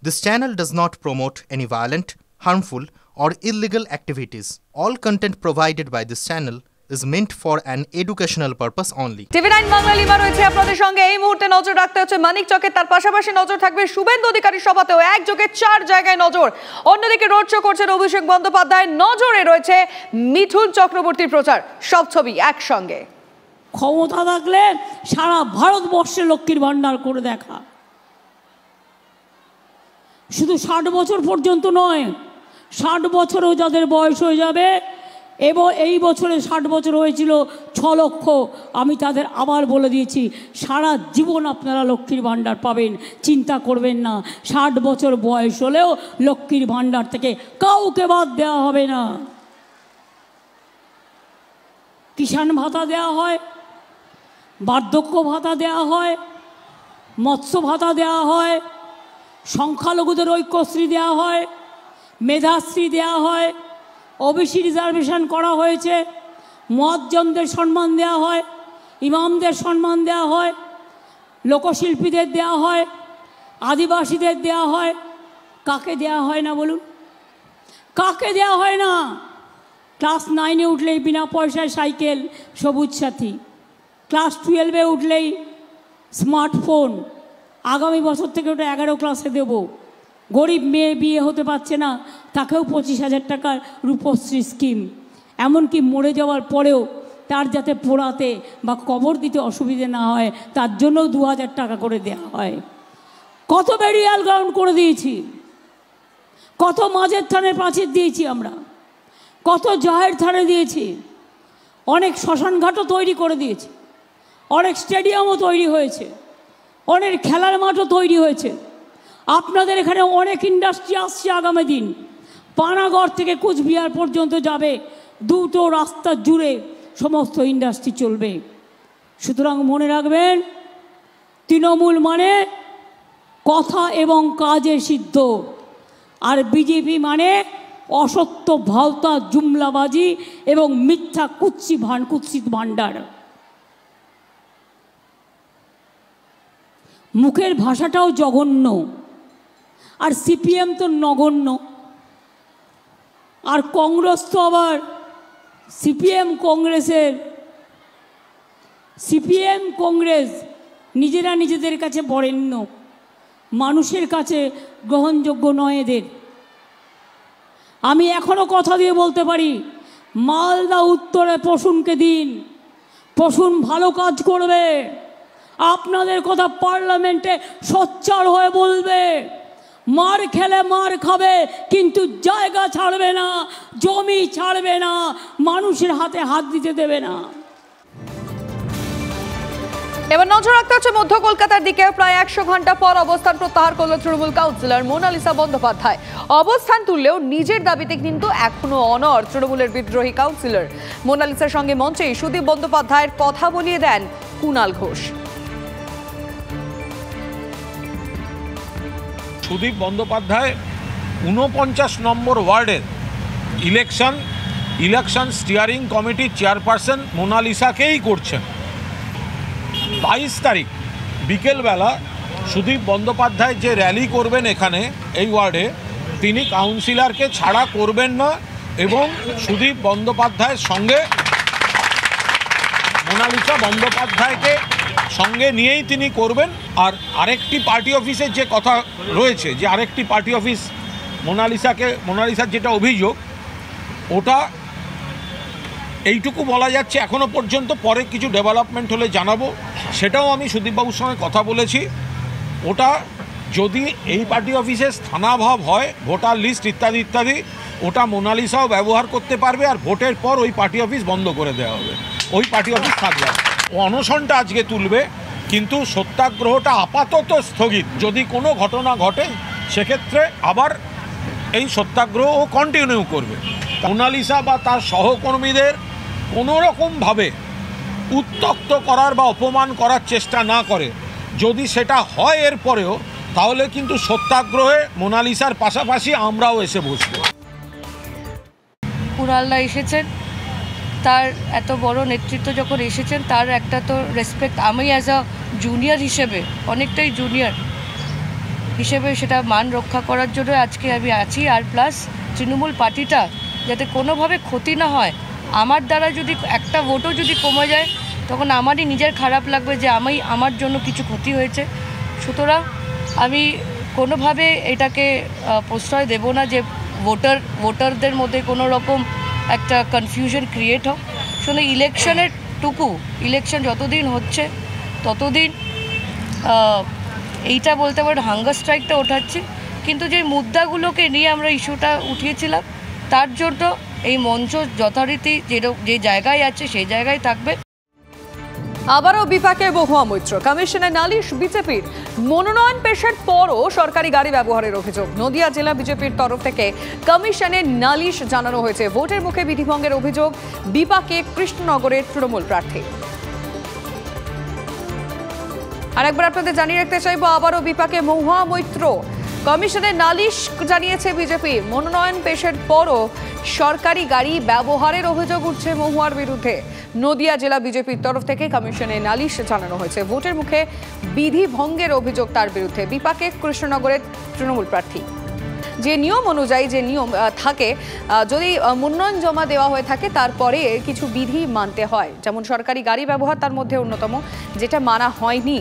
This channel does not promote any violent, harmful, or illegal activities. All content provided by this channel is meant for an educational purpose only. TV9 Bangla lima রয়েছে আপনাদের সঙ্গে। এই মুহূর্তে নজর রাখতে হচ্ছে মানিক চকে, তার পাশাপাশি নজর থাকবে শুভেন্দু অধিকারীর সভাতেও একযোগে 4 জায়গায় নজর। অন্যদিকে রোড শো করছেন অভিষেক বন্দ্যোপাধ্যায়, নজরে রয়েছে মিঠুন চক্রবর্তীর প্রচার। সব ছবি একসঙ্গে। ক্ষমতা থাকলে সারা ভারতবর্ষে লক্ষ্মীর ভান্ডার করে দেখা, শুধু 60 বছর পর্যন্ত নয়, 60 বছরেও যাদের বয়স হয়ে যাবে এবং এই বছরে 60 বছর হয়েছিল 6 লক্ষ, আমি তাদের আবার বলে দিয়েছি সারা জীবন আপনারা লক্ষ্মীর ভান্ডার পাবেন, চিন্তা করবেন না। 60 বছর বয়স হলেও লক্ষ্মীর ভান্ডার থেকে কাউকে বাদ দেওয়া হবে না। কিষাণ ভাতা দেওয়া হয়, বার্ধক্য ভাতা দেওয়া হয়, মৎস্য ভাতা দেওয়া হয়, সংখ্যালঘুদের ঐক্যশ্রী দেওয়া হয়, মেধাশ্রী দেওয়া হয়, ওবিসি রিজার্ভেশন করা হয়েছে, মুয়াজ্জমদের সম্মান দেওয়া হয়, ইমামদের সম্মান দেওয়া হয়, লোকশিল্পীদের দেওয়া হয়, আদিবাসীদের দেওয়া হয়। কাকে দেওয়া হয় না বলুন? কাকে দেওয়া হয় না? ক্লাস 9-এ উঠলেই বিনা পয়সায় সাইকেল, সবুজ সাথী। ক্লাস 12-এ উঠলেই স্মার্টফোন। আগামী বছর থেকে ওটা 11 ক্লাসে দেব। গরিব মেয়ে বিয়ে হতে পারছে না, তাকেও 25,000 টাকার রূপশ্রী স্কিম। এমনকি মরে যাওয়ার পরেও তার যাতে পোড়াতে বা কবর দিতে অসুবিধে না হয় তার জন্যও 2,000 টাকা করে দেওয়া হয়। কত বেরিয়াল গ্রাউন্ড করে দিয়েছি, কত মাঝের থানের প্রাচীর দিয়েছি আমরা, কত জাহের থানে দিয়েছি, অনেক শ্মশানঘাটও তৈরি করে দিয়েছি, অনেক স্টেডিয়ামও তৈরি হয়েছে, অনেক খেলার মাঠও তৈরি হয়েছে। আপনাদের এখানে অনেক ইন্ডাস্ট্রি আসছে আগামী দিন। পানাগড় থেকে কুচবিহার পর্যন্ত যাবে, দুটো রাস্তা জুড়ে সমস্ত ইন্ডাস্ট্রি চলবে। সুতরাং মনে রাখবেন, তৃণমূল মানে কথা এবং কাজে সিদ্ধ, আর বিজেপি মানে অসত্য ভাওতা, জুমলাবাজি এবং মিথ্যা কুৎসিত ভাণ্ডার। মুখের ভাষাটাও জঘন্য, আর সিপিএম তো নগণ্য, আর কংগ্রেস তো আবার সিপিএম কংগ্রেস নিজেরা নিজেদের কাছে বরেণ্য, মানুষের কাছে গ্রহণযোগ্য নয় এদের। আমি এখনো কথা দিয়ে বলতে পারি, মালদা উত্তরে প্রসূনকে দিন, প্রসূন ভালো কাজ করবে, আপনাদের কথা পার্লামেন্টে সোচ্চার হয়ে বলবে। মার খেলে মার খাবে, কিন্তু জায়গা ছাড়বে না, জমি ছাড়বে না, মানুষের হাতে হাত দিতে দেবে না। এবার নজর রাখতে হচ্ছে মধ্য কলকাতার দিকে। প্রায় 100 ঘন্টা পর অবস্থান প্রত্যাহার করল তৃণমূল কাউন্সিলর মোনালিসা বন্দ্যোপাধ্যায়। অবস্থান তুললেও নিজের দাবিতে কিন্তু এখনো অনড় তৃণমূলের বিদ্রোহী কাউন্সিলর। মোনালিসার সঙ্গে মঞ্চেই সুদীপ বন্দ্যোপাধ্যায়ের কথা বলিয়ে দেন কুণাল ঘোষ। সুদীপ বন্দ্যোপাধ্যায় 49 নম্বর ওয়ার্ডের ইলেকশন স্টিয়ারিং কমিটির চেয়ারপারসন মোনালিসাকেই করছেন। 22 তারিখ বিকেলবেলা সুদীপ বন্দ্যোপাধ্যায় যে র্যালি করবেন এখানে এই ওয়ার্ডে, তিনি কাউন্সিলরকে ছাড়া করবেন না এবং সুদীপ বন্দ্যোপাধ্যায়ের সঙ্গে মোনালিসা বন্দ্যোপাধ্যায়কে সঙ্গে নিয়েই তিনি করবেন। আর আরেকটি পার্টি অফিসের যে কথা রয়েছে, যে আরেকটি পার্টি অফিস মোনালিসার যেটা অভিযোগ, ওটা এইটুকু বলা যাচ্ছে এখনও পর্যন্ত, পরে কিছু ডেভেলপমেন্ট হলে জানাবো। সেটাও আমি সুদীপবাবুর সঙ্গে কথা বলেছি। ওটা যদি এই পার্টি অফিসে স্থানাভাব হয়, ভোটার লিস্ট ইত্যাদি ইত্যাদি, ওটা মোনালিসাও ব্যবহার করতে পারবে, আর ভোটের পর ওই পার্টি অফিস বন্ধ করে দেওয়া হবে, ওই পার্টি অফিস থাকবে। অনশনটা আজকে তুলবে, কিন্তু সত্যাগ্রহটা আপাতত স্থগিত। যদি কোনো ঘটনা ঘটে সেক্ষেত্রে আবার এই সত্যাগ্রহ কন্টিনিউ করবে। মোনালিসা বা তার সহকর্মীদের কোনো রকমভাবে উত্ত্যক্ত করার বা অপমান করার চেষ্টা না করে, যদি সেটা হয় এরপরেও, তাহলে কিন্তু সত্যাগ্রহে মোনালিসার পাশাপাশি আমরাও এসে বসব। কুণালদা এসেছেন, তার এত বড় নেতৃত্ব যখন এসেছেন, তার একটা তো রেসপেক্ট, আমি অ্যাজ আ জুনিয়র হিসেবে, অনেকটাই জুনিয়র হিসেবে সেটা মান রক্ষা করার জন্য আজকে আমি আছি। আর প্লাস তৃণমূল পার্টিটা যাতে কোনোভাবে ক্ষতি না হয়, আমার দ্বারা যদি একটা ভোটও যদি কমে যায় তখন আমারই নিজের খারাপ লাগবে যে আমার জন্য কিছু ক্ষতি হয়েছে। সুতরাং আমি কোনোভাবে এটাকে প্রশ্রয় দেব না যে ভোটারদের মধ্যে কোনো রকম একটা কনফিউশন ক্রিয়েট হোক। শুনে ইলেকশন যতদিন হচ্ছে ততদিন এইটা বলতে পারেন হাঙ্গার স্ট্রাইকটা ওঠাচ্ছি, কিন্তু যে মুদ্রাগুলোকে নিয়ে আমরা ইস্যুটা উঠিয়েছিলাম তার জন্য এই মঞ্চ যথারীতি যে জায়গায় আছে সেই জায়গায় থাকবে। আবারও বিপাকে মহুয়া মৈত্র। কমিশনে নালিশ বিজেপির। মনোনয়ন পেশের পরও সরকারি গাড়ি ব্যবহারের অভিযোগ। নদিয়া জেলা বিজেপির তরফ থেকে কমিশনে নালিশ জানানো হয়েছে। ভোটের মুখে বিধিভঙ্গের অভিযোগ। বিপাকে কৃষ্ণনগরের তৃণমূল প্রার্থী। আরেকবার আপনাদের জানিয়ে রাখতে চাইবো, আবারও বিপাকে মহুয়া মৈত্র। কমিশনে নালিশ জানিয়েছে বিজেপি। মনোনয়ন পেশের পরও সরকারি গাড়ি ব্যবহারের অভিযোগ উঠছে মহুয়ার বিরুদ্ধে। নদিয়া জেলা বিজেপির তরফ থেকে কমিশনে নালিশ জানানো হয়েছে। ভোটের মুখে বিধি ভঙ্গের অভিযোগ তার বিরুদ্ধে। বিপাকে কৃষ্ণনগরের তৃণমূল প্রার্থী। যে নিয়ম অনুযায়ী যে নিয়ম থাকে, যদি মনোনয়ন জমা দেওয়া হয়ে থাকে তারপরে কিছু বিধি মানতে হয়, যেমন সরকারি গাড়ি ব্যবহার তার মধ্যে অন্যতম, যেটা মানা হয়নি।